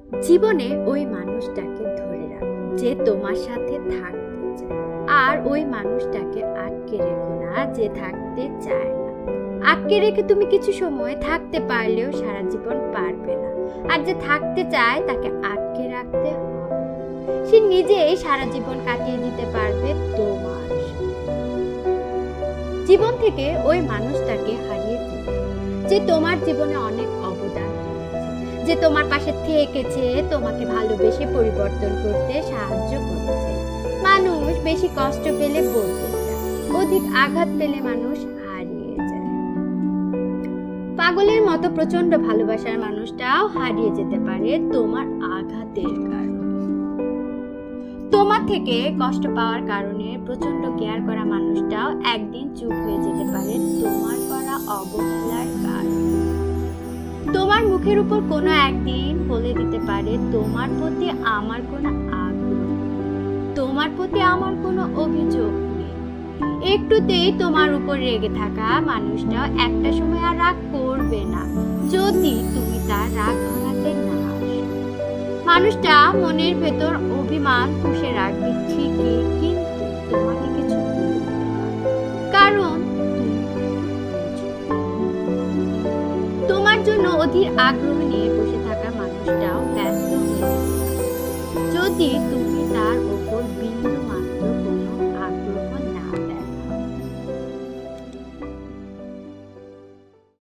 জীবনে ওই মানুষটাকে ধরে রাখো যে তোমার সাথে থাকতে চায়, আর ওই মানুষটাকে আটকে রেখো না যে থাকতে চায় না। আটকে রেখে তুমি কিছু সময় থাকতে পারলেও সারা জীবন পারবে না। আর যে থাকতে চায় তাকে আটকে রাখতে হবে। সে নিজেই সারা জীবন কাটিয়ে দিতে পারবে তোমার জীবন থেকে ওই মানুষটাকে হারিয়ে দিবে যে তোমার জীবনে অনেক অবদান রেখেছে, যে তোমার পাশে থেকেছে, তোমাকে ভালোবেসে পরিবর্তন করতে সাহায্য করেছে। মানুষ বেশি কষ্ট পেলে বদলে যায়, অধিক আঘাত পেলে মানুষ হারিয়ে যায়। পাগলের মতো প্রচন্ড ভালোবাসার মানুষটাও হারিয়ে যেতে পারে তোমার আঘাতের কারণে। তোমার থেকে কষ্ট পাওয়ার কারণে প্রচন্ড কেয়ার করা মানুষটাও একদিন চুপ হয়ে যেতে পারে তোমার করা অবহেলার কারণে। তোমার মুখের উপর কোনো একদিন বলে দিতে পারে তোমার প্রতি আমার কোনো আগ্রহ, তোমার প্রতি আমার কোনো অভিযোগ নেই। একটুতেই তোমার উপর রেগে থাকা মানুষটাও একটা সময় আর রাগ করবে না যদি তুমি তার রাগ ভাঙাতে না আসো। মানুষটা মনের ভেতর অভিমান পুষে রাখবে ঠিকই, কিন্তু তোমাকে কিছু বলবে না, কারণ তোমার জন্য অধীর আগ্রহ নিয়ে বসে থাকা মানুষটাও ব্যস্ত হয়ে যাবে যদি তুমি